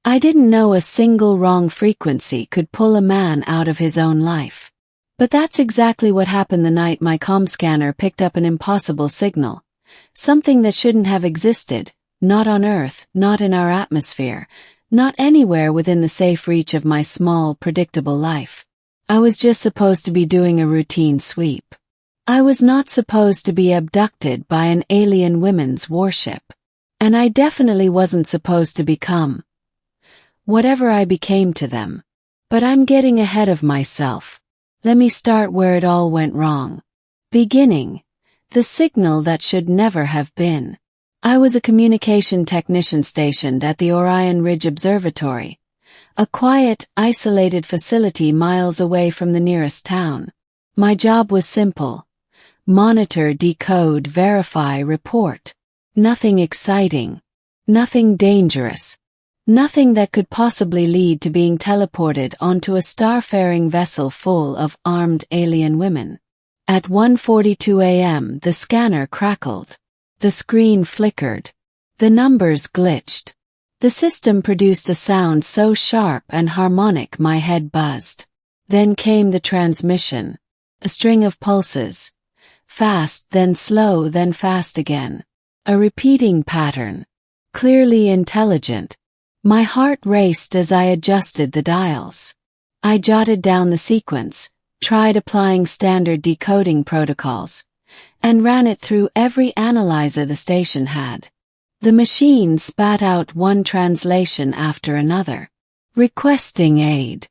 I didn't know a single wrong frequency could pull a man out of his own life. But that's exactly what happened the night my comm scanner picked up an impossible signal. Something that shouldn't have existed, not on Earth, not in our atmosphere, not anywhere within the safe reach of my small, predictable life. I was just supposed to be doing a routine sweep. I was not supposed to be abducted by an alien women's warship. And I definitely wasn't supposed to become whatever I became to them. But I'm getting ahead of myself. Let me start where it all went wrong. Beginning. The signal that should never have been. I was a communication technician stationed at the Orion Ridge Observatory, a quiet, isolated facility miles away from the nearest town. My job was simple. Monitor, decode, verify, report. Nothing exciting. Nothing dangerous. Nothing that could possibly lead to being teleported onto a starfaring vessel full of armed alien women. At 1:42 a.m. the scanner crackled. The screen flickered. The numbers glitched. The system produced a sound so sharp and harmonic my head buzzed. Then came the transmission. A string of pulses. Fast, then slow, then fast again. A repeating pattern. Clearly intelligent. My heart raced as I adjusted the dials. I jotted down the sequence, tried applying standard decoding protocols, and ran it through every analyzer the station had. The machine spat out one translation after another. Requesting aid.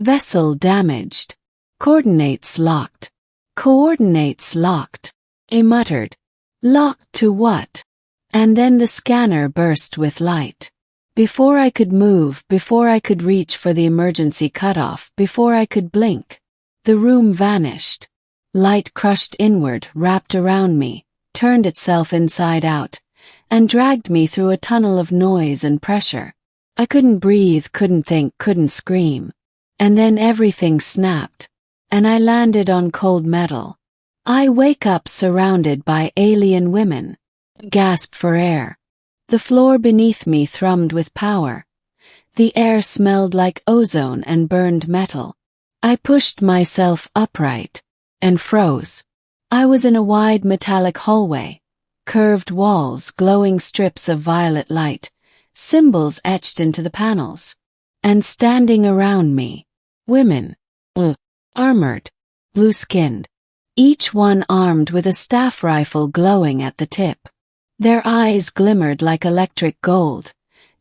Vessel damaged. Coordinates locked. Coordinates locked. I muttered. Locked to what? And then the scanner burst with light. Before I could move, before I could reach for the emergency cutoff, before I could blink, the room vanished. Light crushed inward, wrapped around me, turned itself inside out, and dragged me through a tunnel of noise and pressure. I couldn't breathe, couldn't think, couldn't scream. And then everything snapped, and I landed on cold metal. I wake up surrounded by alien women. Gasp for air. The floor beneath me thrummed with power. The air smelled like ozone and burned metal. I pushed myself upright and froze. I was in a wide metallic hallway, curved walls, glowing strips of violet light, symbols etched into the panels. And standing around me, women, armored, blue-skinned, each one armed with a staff rifle glowing at the tip. Their eyes glimmered like electric gold,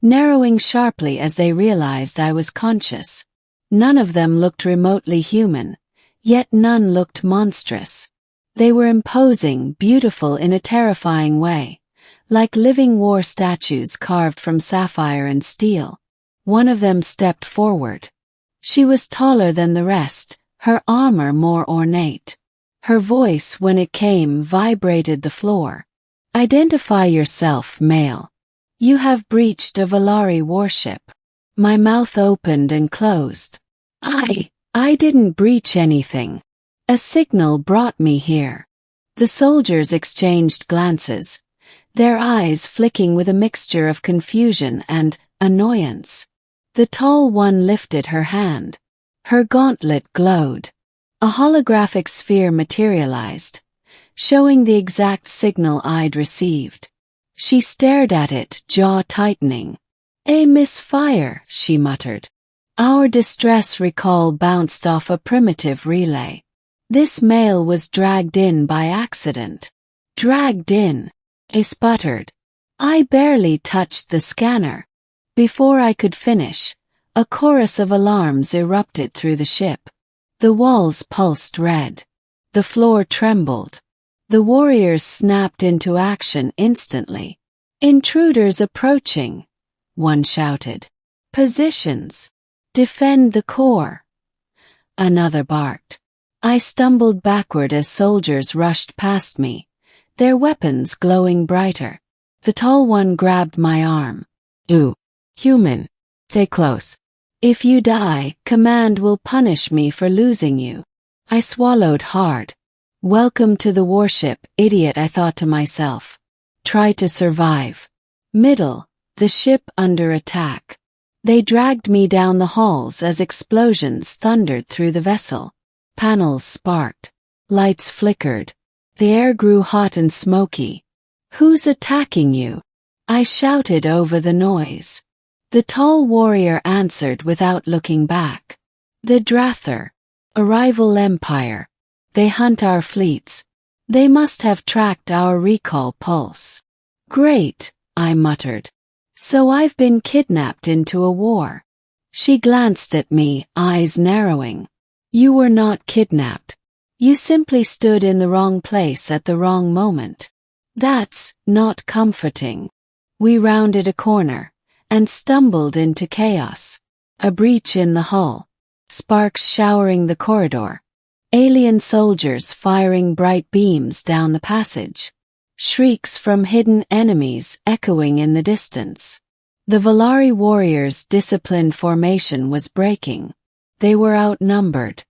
narrowing sharply as they realized I was conscious. None of them looked remotely human, yet none looked monstrous. They were imposing, beautiful in a terrifying way, like living war statues carved from sapphire and steel. One of them stepped forward. She was taller than the rest, her armor more ornate. Her voice, when it came, vibrated the floor. Identify yourself, male. You have breached a Velari warship. My mouth opened and closed. I didn't breach anything. A signal brought me here. The soldiers exchanged glances, their eyes flicking with a mixture of confusion and annoyance. The tall one lifted her hand. Her gauntlet glowed. A holographic sphere materialized, showing the exact signal I'd received. She stared at it, jaw tightening. "A misfire," she muttered. Our distress recall bounced off a primitive relay. This male was dragged in by accident. Dragged in. I sputtered. I barely touched the scanner. Before I could finish, a chorus of alarms erupted through the ship. The walls pulsed red. The floor trembled. The warriors snapped into action instantly. "Intruders approaching," one shouted. "Positions. Defend the core." Another barked. I stumbled backward as soldiers rushed past me, their weapons glowing brighter. The tall one grabbed my arm. "Ooh, human. Stay close. If you die, command will punish me for losing you." I swallowed hard. Welcome to the warship, idiot, I thought to myself. Try to survive. Middle, the ship under attack. They dragged me down the halls as explosions thundered through the vessel. Panels sparked. Lights flickered. The air grew hot and smoky. "Who's attacking you?" I shouted over the noise. The tall warrior answered without looking back. "The Drathir. A rival empire. They hunt our fleets. They must have tracked our recall pulse." "Great," I muttered. "So I've been kidnapped into a war." She glanced at me, eyes narrowing. "You were not kidnapped. You simply stood in the wrong place at the wrong moment." "That's not comforting." We rounded a corner and stumbled into chaos. A breach in the hull. Sparks showering the corridor. Alien soldiers firing bright beams down the passage. Shrieks from hidden enemies echoing in the distance. The Velari warriors' disciplined formation was breaking. They were outnumbered.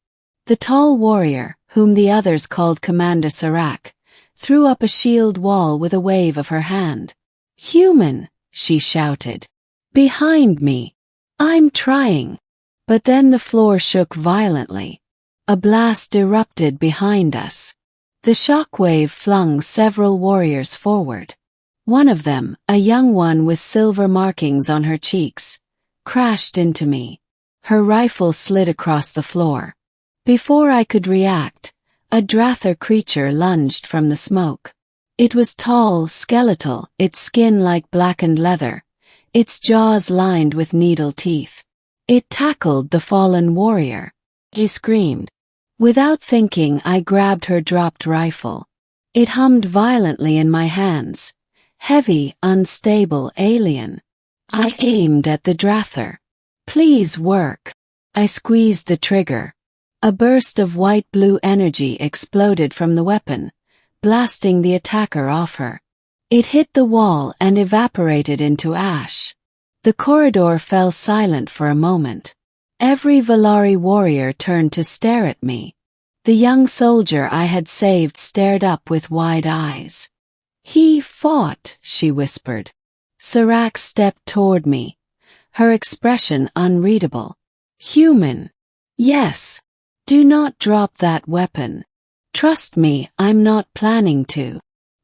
The tall warrior, whom the others called Commander Serak, threw up a shield wall with a wave of her hand. "Human!" she shouted. "Behind me!" "I'm trying." But then the floor shook violently. A blast erupted behind us. The shockwave flung several warriors forward. One of them, a young one with silver markings on her cheeks, crashed into me. Her rifle slid across the floor. Before I could react, a Drathir creature lunged from the smoke. It was tall, skeletal, its skin like blackened leather, its jaws lined with needle teeth. It tackled the fallen warrior. He screamed. Without thinking, I grabbed her dropped rifle. It hummed violently in my hands. Heavy, unstable alien. I aimed at the Drathir. "Please work." I squeezed the trigger. A burst of white-blue energy exploded from the weapon, blasting the attacker off her. It hit the wall and evaporated into ash. The corridor fell silent for a moment. Every Velari warrior turned to stare at me. The young soldier I had saved stared up with wide eyes. "He fought," she whispered. Serak stepped toward me, her expression unreadable. "Human." "Yes. Do not drop that weapon. Trust me, I'm not planning to.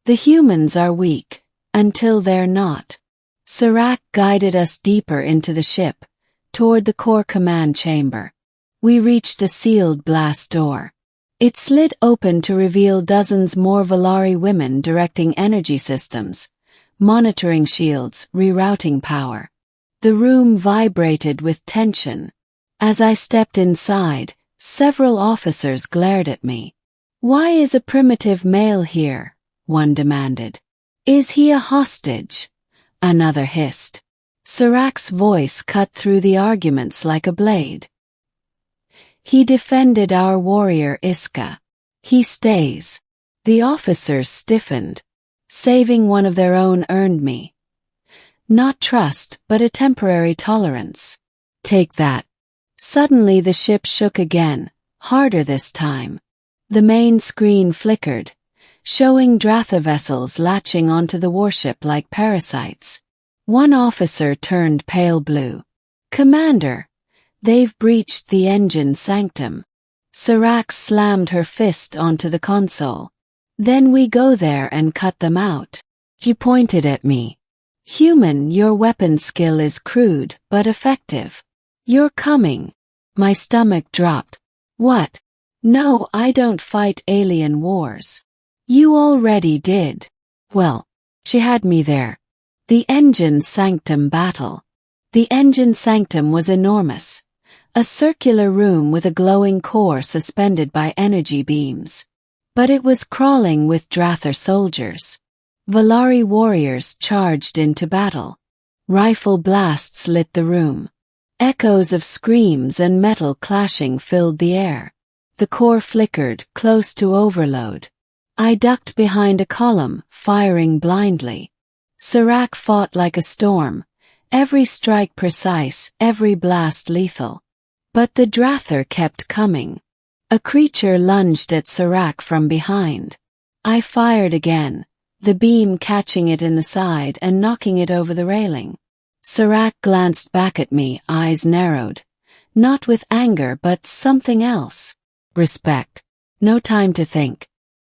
The humans are weak, until they're not." Serak guided us deeper into the ship, toward the core command chamber. We reached a sealed blast door. It slid open to reveal dozens more Velari women directing energy systems, monitoring shields, rerouting power. The room vibrated with tension. As I stepped inside, several officers glared at me. "Why is a primitive male here?" one demanded. "Is he a hostage?" another hissed. Serak's voice cut through the arguments like a blade. "He defended our warrior Iska. He stays." The officers stiffened. "Saving one of their own earned me. Not trust, but a temporary tolerance. Take that." Suddenly the ship shook again, harder this time. The main screen flickered, showing Drathir vessels latching onto the warship like parasites. One officer turned pale blue. "Commander, they've breached the engine Sanctum." Serak slammed her fist onto the console. "Then we go there and cut them out." She pointed at me. "Human, your weapon skill is crude, but effective. You're coming." My stomach dropped. "What? No, I don't fight alien wars." "You already did." "Well, she had me there." The engine Sanctum battle. The engine Sanctum was enormous. A circular room with a glowing core suspended by energy beams. But it was crawling with Drathir soldiers. Velari warriors charged into battle. Rifle blasts lit the room. Echoes of screams and metal clashing filled the air. The core flickered, close to overload. I ducked behind a column, firing blindly. Serak fought like a storm, every strike precise, every blast lethal. But the Drathir kept coming. A creature lunged at Serak from behind. I fired again, the beam catching it in the side and knocking it over the railing. Serak glanced back at me, eyes narrowed. Not with anger but something else. Respect. No time to think.